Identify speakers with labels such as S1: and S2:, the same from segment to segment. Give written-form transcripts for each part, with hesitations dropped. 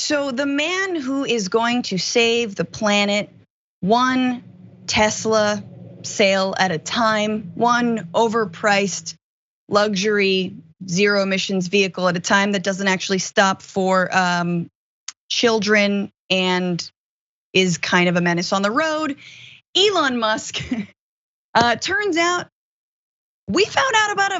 S1: So the man who is going to save the planet, one Tesla sale at a time, one overpriced luxury zero emissions vehicle at a time that doesn't actually stop for children and is kind of a menace on the road. Elon Musk, turns out we found out about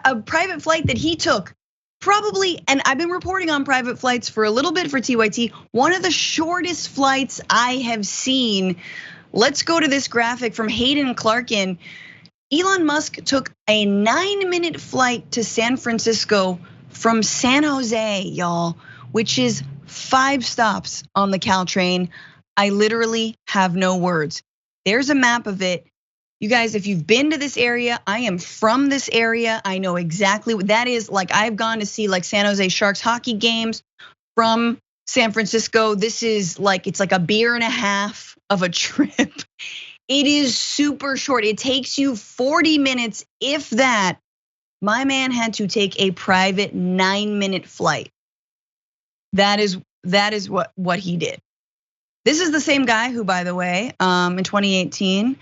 S1: a private flight that he took. Probably, and I've been reporting on private flights for a little bit for TYT, one of the shortest flights I have seen. Let's go to this graphic from Hayden Clarkin. Elon Musk took a 9-minute flight to San Francisco from San Jose, y'all, which is 5 stops on the Caltrain. I literally have no words. There's a map of it. You guys, if you've been to this area, I am from this area. I know exactly what that is. Like, I've gone to see like San Jose Sharks hockey games from San Francisco. This is like, it's like a beer and a half of a trip. It is super short. It takes you 40 minutes, if that. My man had to take a private 9-minute flight. That is what he did. This is the same guy who, by the way, in 2018,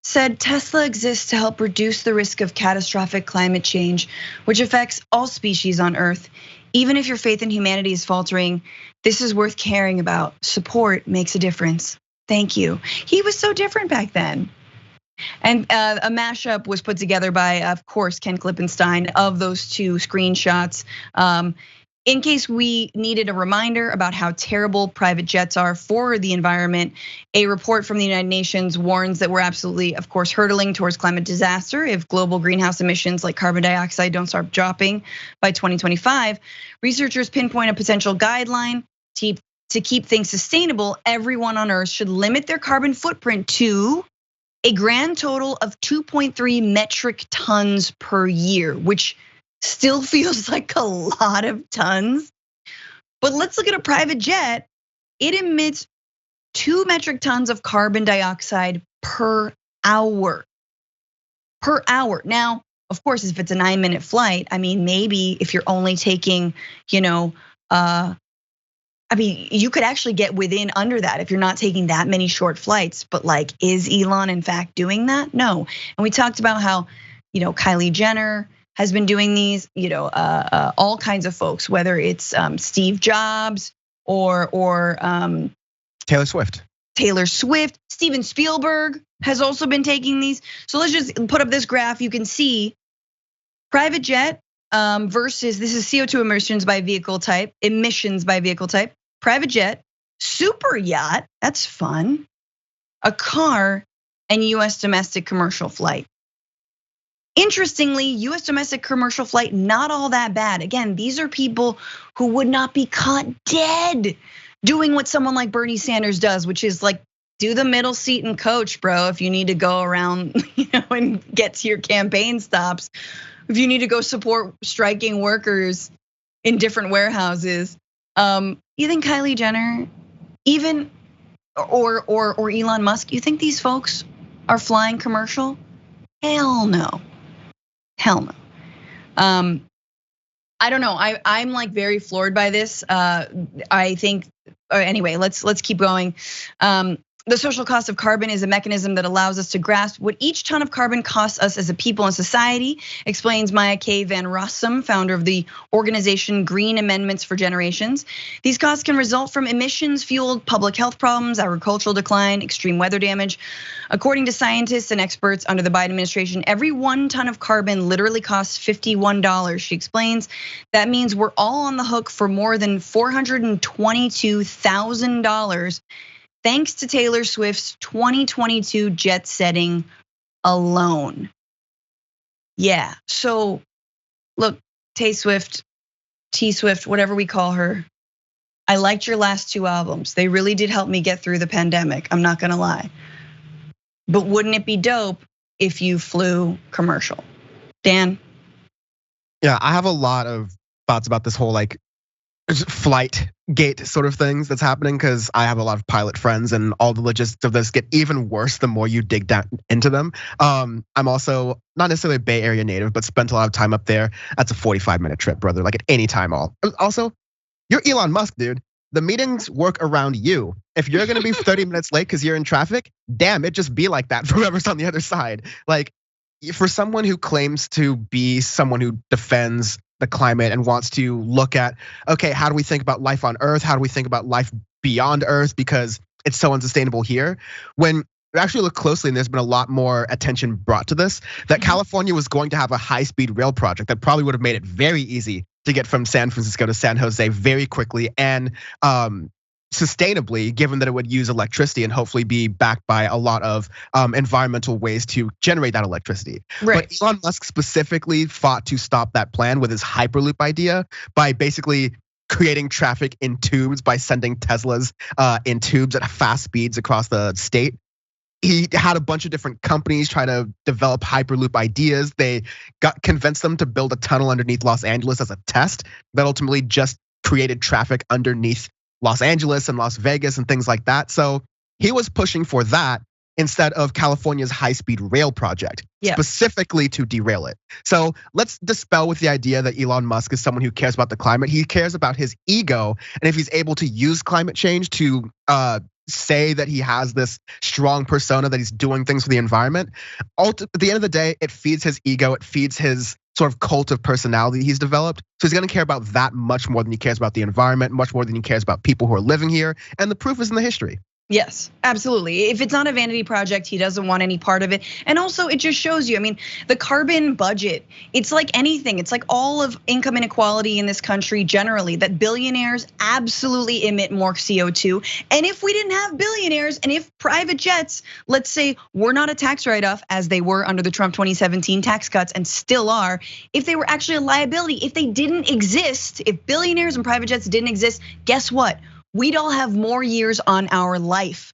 S1: said Tesla exists to help reduce the risk of catastrophic climate change, which affects all species on Earth. Even if your faith in humanity is faltering, this is worth caring about. Support makes a difference. Thank you. He was so different back then. And a mashup was put together by, of course, Ken Klippenstein of those 2 screenshots. In case we needed a reminder about how terrible private jets are for the environment, a report from the United Nations warns that we're absolutely, of course, hurtling towards climate disaster if global greenhouse emissions like carbon dioxide don't start dropping by 2025. Researchers pinpoint a potential guideline to keep things sustainable. Everyone on Earth should limit their carbon footprint to a grand total of 2.3 metric tons per year, which still feels like a lot of tons. But let's look at a private jet. It emits 2 metric tons of carbon dioxide per hour. Per hour. Now, of course, if it's a 9-minute flight, I mean, maybe if you're only taking, you could actually get within under that if you're not taking that many short flights. But like, is Elon in fact doing that? No. And we talked about how, Kylie Jenner has been doing these, all kinds of folks, whether it's Steve Jobs or
S2: Taylor Swift.
S1: Steven Spielberg has also been taking these. So let's just put up this graph. You can see private jet versus, this is CO2 emissions by vehicle type, private jet, super yacht, that's fun, a car, and US domestic commercial flight. Interestingly, US domestic commercial flight, not all that bad. Again, these are people who would not be caught dead doing what someone like Bernie Sanders does, which is like, do the middle seat and coach, bro, if you need to go around, and get to your campaign stops. If you need to go support striking workers in different warehouses. You think Kylie Jenner, even, or Elon Musk, you think these folks are flying commercial? Hell no. I don't know. I'm like very floored by this. I think. Anyway, let's keep going. The social cost of carbon is a mechanism that allows us to grasp what each ton of carbon costs us as a people and society, explains Maya K. Van Rossum, founder of the organization Green Amendments for Generations. These costs can result from emissions-fueled public health problems, agricultural decline, extreme weather damage. According to scientists and experts under the Biden administration, every 1 ton of carbon literally costs $51, she explains. That means we're all on the hook for more than $422,000 thanks to Taylor Swift's 2022 jet setting alone. Yeah, so look, T-Swift, whatever we call her, I liked your last 2 albums. They really did help me get through the pandemic, I'm not gonna lie. But wouldn't it be dope if you flew commercial? Dan?
S2: Yeah, I have a lot of thoughts about this whole like flight gate sort of things that's happening, because I have a lot of pilot friends, and all the logistics of this get even worse the more you dig down into them. I'm also not necessarily a Bay Area native, but spent a lot of time up there. That's a 45-minute trip, brother, like at any time. Also, You're Elon Musk, dude. The meetings work around you. If you're gonna be 30 minutes late because you're in traffic, damn, it just be like that for whoever's on the other side. Like, for someone who claims to be someone who defends the climate and wants to look at, okay, how do we think about life on Earth? How do we think about life beyond Earth? Because it's so unsustainable here. When you actually look closely, and there's been a lot more attention brought to this, that California was going to have a high-speed rail project that probably would have made it very easy to get from San Francisco to San Jose very quickly and sustainably, given that it would use electricity and hopefully be backed by a lot of environmental ways to generate that electricity.
S1: Right.
S2: But Elon Musk specifically fought to stop that plan with his Hyperloop idea by basically creating traffic in tubes by sending Teslas in tubes at fast speeds across the state. He had a bunch of different companies try to develop Hyperloop ideas. They convinced them to build a tunnel underneath Los Angeles as a test that ultimately just created traffic underneath Los Angeles and Las Vegas and things like that. So he was pushing for that instead of California's high-speed rail project, specifically to derail it. So let's dispel with the idea that Elon Musk is someone who cares about the climate. He cares about his ego, and if he's able to use climate change to say that he has this strong persona, that he's doing things for the environment, at the end of the day, it feeds his ego, it feeds his sort of cult of personality he's developed. So he's gonna care about that much more than he cares about the environment, much more than he cares about people who are living here. And the proof is in the history.
S1: Yes, absolutely. If it's not a vanity project, he doesn't want any part of it. And also it just shows you, I mean, the carbon budget, it's like anything. It's like all of income inequality in this country generally, that billionaires absolutely emit more CO2. And if we didn't have billionaires, and if private jets, let's say, were not a tax write-off as they were under the Trump 2017 tax cuts and still are, if they were actually a liability, if they didn't exist, if billionaires and private jets didn't exist, guess what? We'd all have more years on our life.